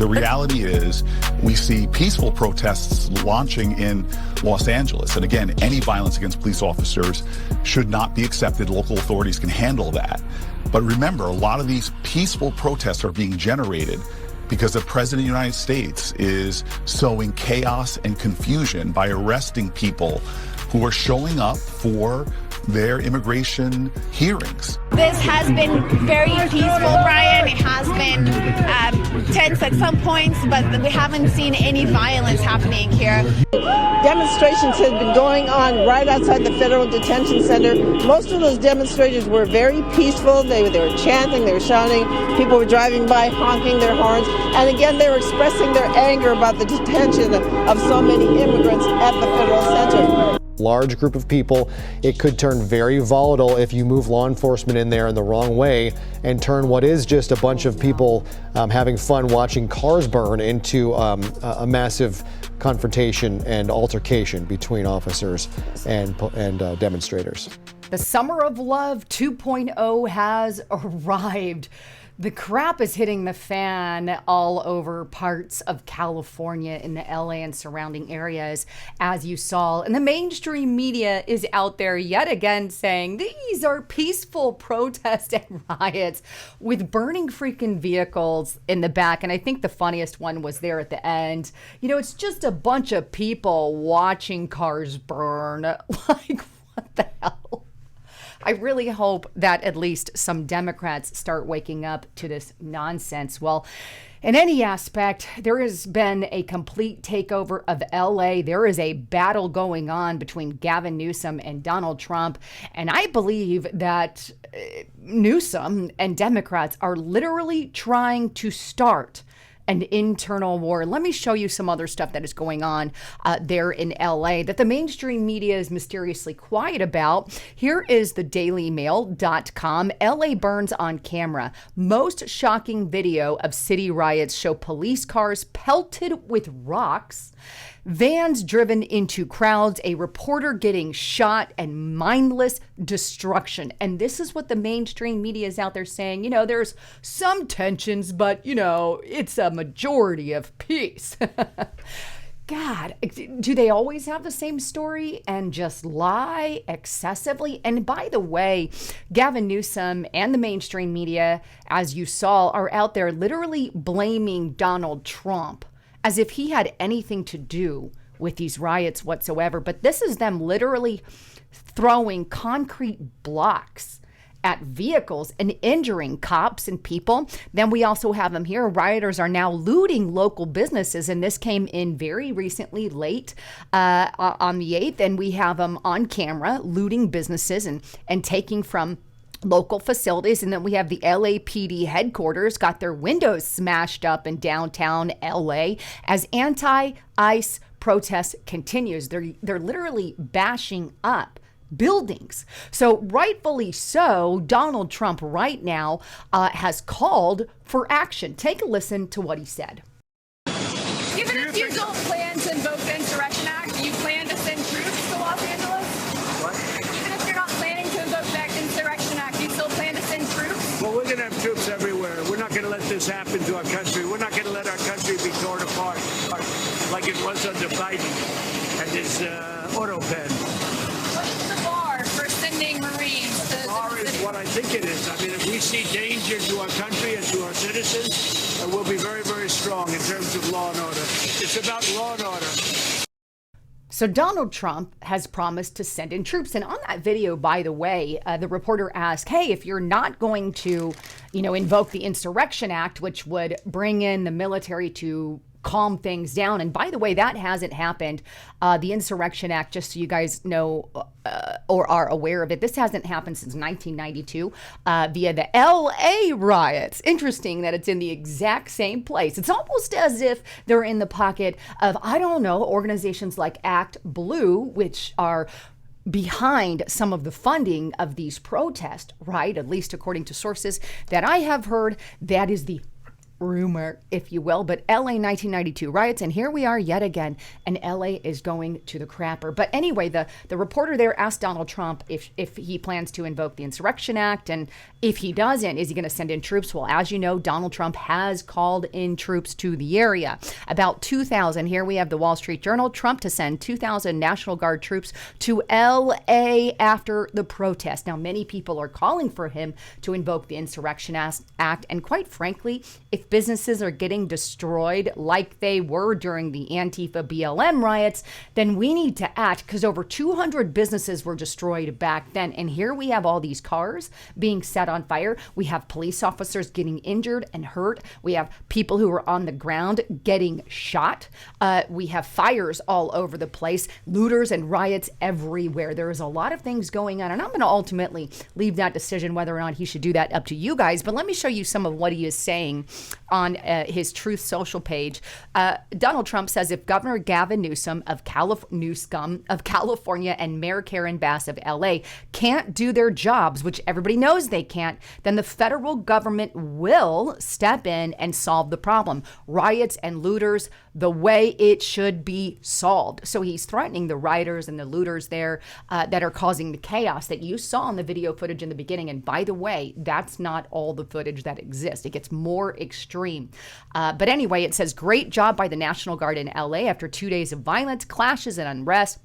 The reality is we see peaceful protests launching in Los Angeles. And again, any violence against police officers should not be accepted. Local authorities can handle that. But remember, a lot of these peaceful protests are being generated because the President of the United States is sowing chaos and confusion by arresting people who are showing up for their immigration hearings. This has been very peaceful, Brian. It has been tense at some points, but we haven't seen any violence happening here. Demonstrations have been going on right outside the Federal Detention Center. Most of those demonstrators were very peaceful. They were chanting, they were shouting. People were driving by honking their horns. And again, they were expressing their anger about the detention of so many immigrants at the Federal Center. Large group of people. It could turn very volatile if you move law enforcement in there in the wrong way and turn what is just a bunch of people having fun watching cars burn into a massive confrontation and altercation between officers and demonstrators. The Summer of Love 2.0 has arrived. The crap is hitting the fan all over parts of California in the LA and surrounding areas, as you saw. And the mainstream media is out there yet again saying these are peaceful protests and riots with burning freaking vehicles in the back. And I think the funniest one was there at the end. You know, it's just a bunch of people watching cars burn. Like, what the hell? I really hope that at least some Democrats start waking up to this nonsense. Well, in any aspect, there has been a complete takeover of LA. There is a battle going on between Gavin Newsom and Donald Trump. And I believe that Newsom and Democrats are literally trying to start an internal war. Let me show you some other stuff that is going on there in LA that the mainstream media is mysteriously quiet about. Here is the dailymail.com. LA burns on camera. Most shocking video of city riots show police cars pelted with rocks, vans driven into crowds, a reporter getting shot, and mindless destruction. And this is what the mainstream media is out there saying. You know, there's some tensions, but, you know, it's a majority of peace. God, do they always have the same story and just lie excessively? And by the way, Gavin Newsom and the mainstream media, as you saw, are out there literally blaming Donald Trump as if he had anything to do with these riots whatsoever. But this is them literally throwing concrete blocks at vehicles and injuring cops and people. Then we also have them here. Rioters are now looting local businesses, and this came in very recently, late on the 8th, and we have them on camera looting businesses and taking from local facilities. And then we have the LAPD headquarters got their windows smashed up in downtown LA as anti-ICE protest continues. They're literally bashing up buildings. So rightfully so, Donald Trump right now has called for action. Take a listen to what he said. Even if you don't plan to invoke the Insurrection Act, you plan to send troops to Los Angeles? What? Even if you're not planning to invoke the Insurrection Act, you still plan to send troops? Well, we're going to have troops everywhere. We're not going to let this happen to our country. We're not going to let our country be torn apart like it was under Biden and his auto pen. What is the bar for sending Marines to the bar is what I think it is. I mean, if we see danger to our country and to our citizens, we'll be very, very strong in terms of law and order. It's about law and order. So Donald Trump has promised to send in troops. And on that video, by the way, the reporter asked, hey, if you're not going to, invoke the Insurrection Act, which would bring in the military to calm things down. And by the way, that hasn't happened. The Insurrection Act, just so you guys know or are aware of it, this hasn't happened since 1992 via the LA riots. Interesting that it's in the exact same place. It's almost as if they're in the pocket of, I don't know, organizations like Act Blue, which are behind some of the funding of these protests, right? At least according to sources that I have heard, that is the rumor, if you will, but LA 1992 riots, and here we are yet again, and LA is going to the crapper. But anyway, the reporter there asked Donald Trump if he plans to invoke the Insurrection Act, and if he doesn't, is he going to send in troops? Well, as you know, Donald Trump has called in troops to the area. About 2,000. Here we have the Wall Street Journal. Trump to send 2,000 National Guard troops to LA after the protest. Now, many people are calling for him to invoke the Insurrection Act, and quite frankly, if businesses are getting destroyed like they were during the Antifa BLM riots, then we need to act, because over 200 businesses were destroyed back then. And here we have all these cars being set on fire. We have police officers getting injured and hurt. We have people who are on the ground getting shot. We have fires all over the place, looters and riots everywhere. There is a lot of things going on, and I'm going to ultimately leave that decision whether or not he should do that up to you guys. But let me show you some of what he is saying on his Truth Social page. Donald Trump says if Governor Gavin Newsom of California and Mayor Karen Bass of LA can't do their jobs, which everybody knows they can't, then the federal government will step in and solve the problem. Riots and looters, the way it should be solved. So he's threatening the rioters and the looters there that are causing the chaos that you saw in the video footage in the beginning. And by the way, that's not all the footage that exists. It gets more extreme. But anyway, it says, great job by the National Guard in LA after 2 days of violence, clashes, and unrest.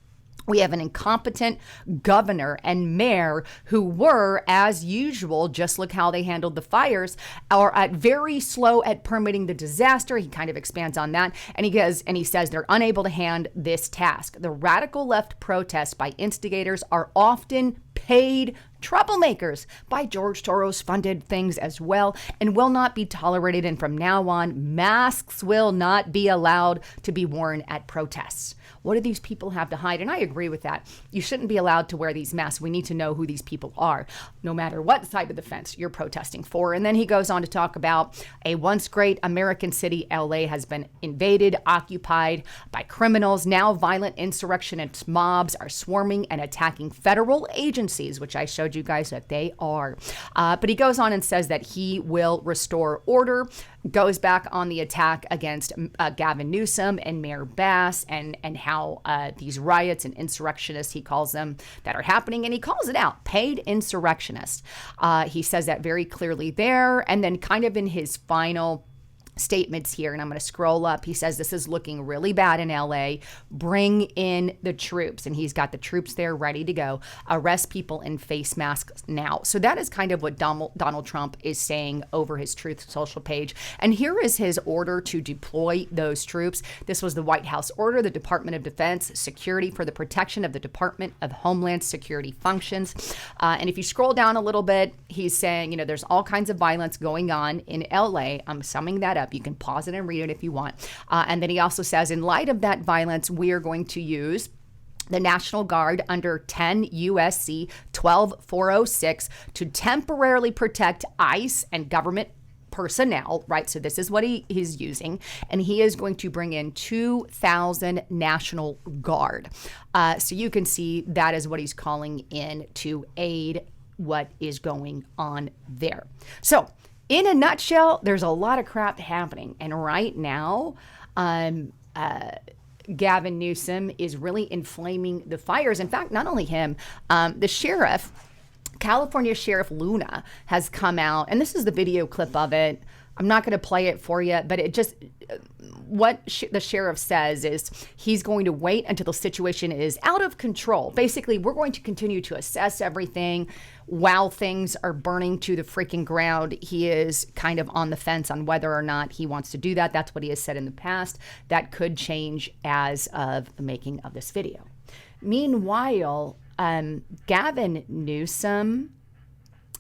We have an incompetent governor and mayor who were, as usual, just look how they handled the fires, are very slow at permitting the disaster. He kind of expands on that. And he says they're unable to hand this task. The radical left protests by instigators are often paid troublemakers by George Soros funded things as well, and will not be tolerated. And from now on, masks will not be allowed to be worn at protests. What do these people have to hide? And I agree with that. You shouldn't be allowed to wear these masks. We need to know who these people are, no matter what side of the fence you're protesting for. And then he goes on to talk about a once great American city, LA, has been invaded, occupied by criminals. Now violent insurrectionist mobs are swarming and attacking federal agencies, which I showed you guys that they are. But he goes on and says that he will restore order, goes back on the attack against Gavin Newsom and Mayor Bass and how these riots and insurrectionists, he calls them, that are happening. And he calls it out, paid insurrectionists. He says that very clearly there. And then kind of in his final statements here, and I'm going to scroll up. He says this is looking really bad in LA. Bring in the troops. And he's got the troops there ready to go. Arrest people in face masks now. So that is kind of what Donald Trump is saying over his Truth Social page. And here is his order to deploy those troops. This was the White House order, the Department of Defense, security for the protection of the Department of Homeland Security functions. And if you scroll down a little bit, he's saying, there's all kinds of violence going on in LA. I'm summing that up. You can pause it and read it if you want. And then he also says, in light of that violence, we are going to use the National Guard under 10 U.S.C. 12406 to temporarily protect ICE and government personnel, right? So this is what he's using. And he is going to bring in 2,000 National Guard. So you can see that is what he's calling in to aid what is going on there. So in a nutshell, there's a lot of crap happening. And right now, Gavin Newsom is really inflaming the fires. In fact, not only him, the sheriff, California Sheriff Luna, has come out, and this is the video clip of it. I'm not going to play it for you, but it just, what the sheriff says is he's going to wait until the situation is out of control. Basically, we're going to continue to assess everything while things are burning to the freaking ground. He is kind of on the fence on whether or not he wants to do that. That's what he has said in the past. That could change as of the making of this video. Meanwhile, Gavin Newsom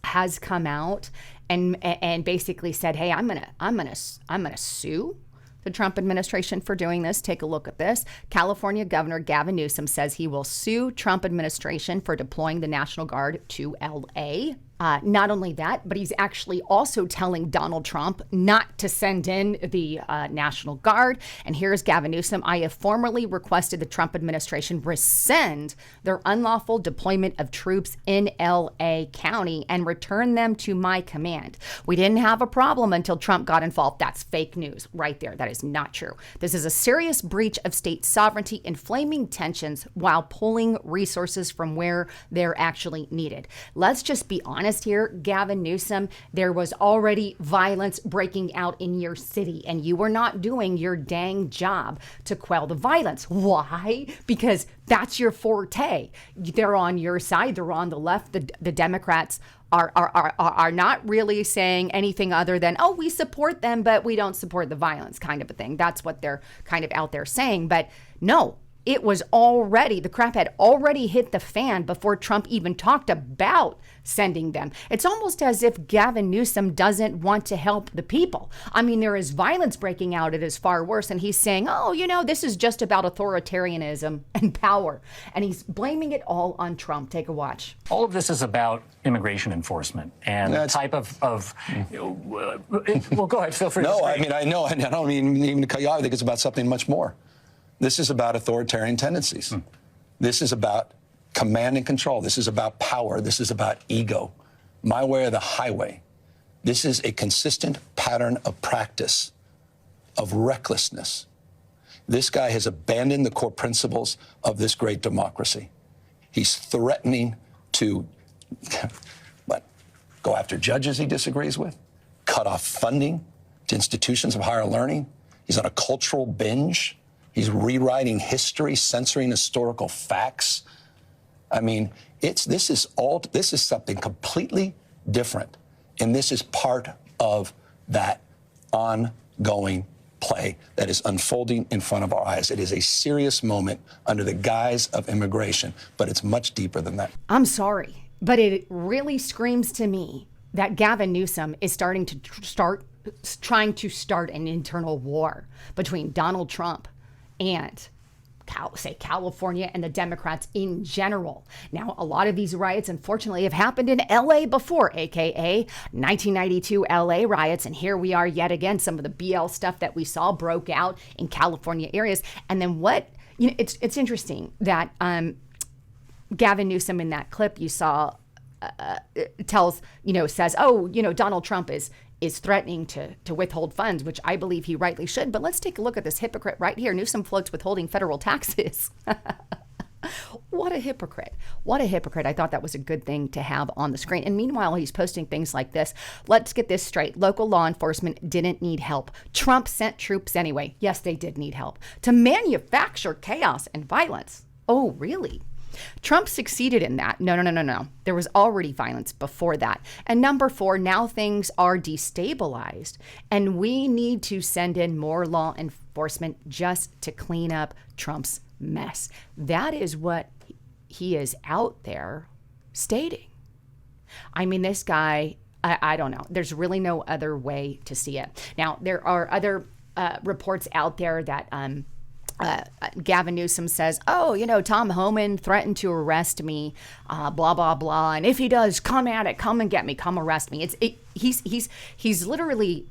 has come out and basically said, "Hey, I'm gonna sue the Trump administration for doing this." Take a look at this. California Governor Gavin Newsom says he will sue Trump administration for deploying the National Guard to LA. Not only that, but he's actually also telling Donald Trump not to send in the National Guard. And here's Gavin Newsom. I have formally requested the Trump administration rescind their unlawful deployment of troops in L.A. County and return them to my command. We didn't have a problem until Trump got involved. That's fake news right there. That is not true. This is a serious breach of state sovereignty, inflaming tensions while pulling resources from where they're actually needed. Let's just be honest here, Gavin Newsom, there was already violence breaking out in your city, and you were not doing your dang job to quell the violence. Why? Because that's your forte. They're on your side. They're on the left. The Democrats are not really saying anything other than, oh, we support them, but we don't support the violence, kind of a thing. That's what they're kind of out there saying. But no, it was already, the crap had already hit the fan before Trump even talked about sending them. It's almost as if Gavin Newsom doesn't want to help the people. I mean, there is violence breaking out. It is far worse. And he's saying, oh, this is just about authoritarianism and power. And he's blaming it all on Trump. Take a watch. All of this is about immigration enforcement and the type of well, go ahead, feel free. No, I mean, I know. I don't mean even to cut you off. I think it's about something much more. This is about authoritarian tendencies. This is about command and control. This is about power. This is about ego. My way or the highway. This is a consistent pattern of practice, of recklessness. This guy has abandoned the core principles of this great democracy. He's threatening to go after judges he disagrees with, cut off funding to institutions of higher learning. He's on a cultural binge. He's rewriting history, censoring historical facts. I mean, this is something completely different. And this is part of that ongoing play that is unfolding in front of our eyes. It is a serious moment under the guise of immigration, but it's much deeper than that. I'm sorry, but it really screams to me that Gavin Newsom is trying to start an internal war between Donald Trump and California and the Democrats in general. Now, a lot of these riots, unfortunately, have happened in LA before, aka 1992 LA riots. And here we are yet again. Some of the BL stuff that we saw broke out in California areas. And then it's interesting that Gavin Newsom in that clip you saw says, Donald Trump is threatening to withhold funds, which I believe he rightly should. But let's take a look at this hypocrite right here. Newsom floats withholding federal taxes. What a hypocrite. What a hypocrite. I thought that was a good thing to have on the screen. And meanwhile, he's posting things like this. Let's get this straight. Local law enforcement didn't need help. Trump sent troops anyway. Yes, they did need help to manufacture chaos and violence. Oh, really? Trump succeeded in that. No. There was already violence before that. And number 4, now things are destabilized and we need to send in more law enforcement just to clean up Trump's mess. That is what he is out there stating. I mean, this guy, I don't know. There's really no other way to see it. Now, there are other reports out there that Gavin Newsom says, Tom Homan threatened to arrest me, blah, blah, blah. And if he does, come at it, come and get me, come arrest me. He's literally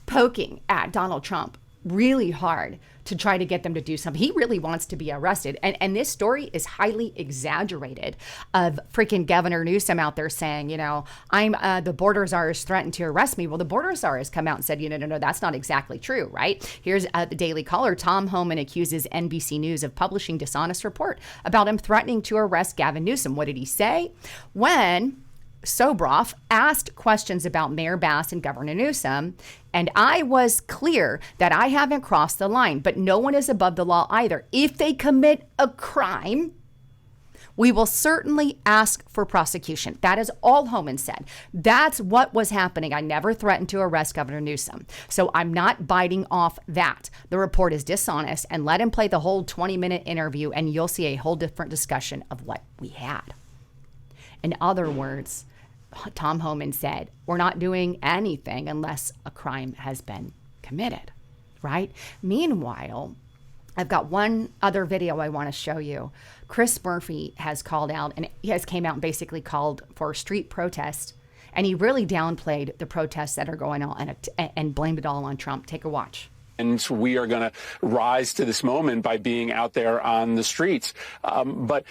poking at Donald Trump really hard to try to get them to do something. He really wants to be arrested. And this story is highly exaggerated of freaking Governor Newsom out there saying, the border czar has threatened to arrest me. Well, the border czar has come out and said, no, that's not exactly true, right? Here's the Daily Caller. Tom Homan accuses NBC News of publishing dishonest report about him threatening to arrest Gavin Newsom. What did he say? When Sobroff asked questions about Mayor Bass and Governor Newsom, and I was clear that I haven't crossed the line, but no one is above the law either. If they commit a crime, we will certainly ask for prosecution. That is all Homan said. That's what was happening. I never threatened to arrest Governor Newsom. So I'm not biting off that. The report is dishonest, and let him play the whole 20-minute interview and you'll see a whole different discussion of what we had. In other words, Tom Homan said, we're not doing anything unless a crime has been committed, right? Meanwhile, I've got one other video I want to show you. Chris Murphy has called out, and he has came out and basically called for a street protest, and he really downplayed the protests that are going on and blamed it all on Trump. Take a watch. And we are going to rise to this moment by being out there on the streets. But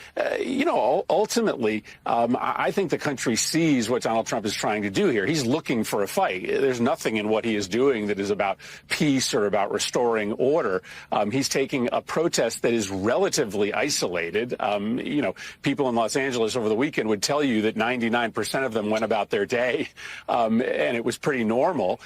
ultimately, I think the country sees what Donald Trump is trying to do here. He's looking for a fight. There's nothing in what he is doing that is about peace or about restoring order. He's taking a protest that is relatively isolated. People in Los Angeles over the weekend would tell you that 99% of them went about their day. And it was pretty normal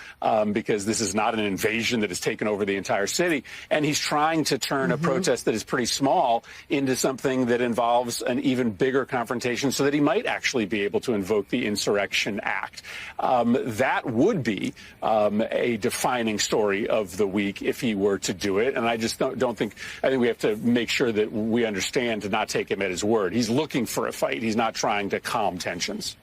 because this is not an invasion that has taken over the entire city, and he's trying to turn a protest that is pretty small into something that involves an even bigger confrontation so that he might actually be able to invoke the Insurrection Act. That would be a defining story of the week if he were to do it, and I just don't think, I think we have to make sure that we understand to not take him at his word. He's looking for a fight. He's not trying to calm tensions.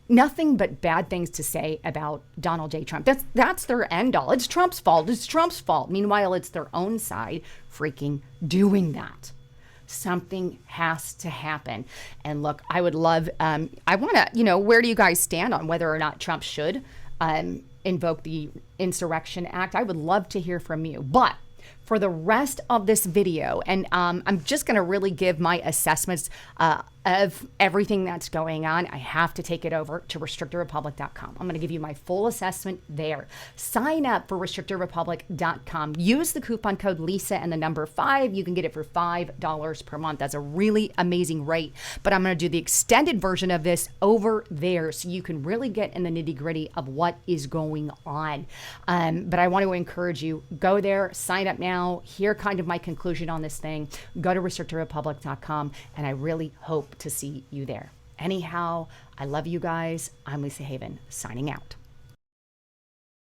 Nothing but bad things to say about Donald J. Trump. That's their end all. It's Trump's fault. It's Trump's fault. Meanwhile, it's their own side freaking doing that. Something has to happen. And look, I would love, I want to, where do you guys stand on whether or not Trump should invoke the Insurrection Act? I would love to hear from you. But for the rest of this video, and I'm just going to really give my assessments of everything that's going on. I have to take it over to restrictedrepublic.com. I'm going to give you my full assessment there. Sign up for restrictedrepublic.com. Use the coupon code Lisa and the number 5. You can get it for $5 per month. That's a really amazing rate. But I'm going to do the extended version of this over there so you can really get in the nitty-gritty of what is going on. But I want to encourage you, go there, sign up now, hear kind of my conclusion on this thing. Go to restrictedrepublic.com, and I really hope to see you there. Anyhow, I love you guys. I'm Lisa Haven, signing out.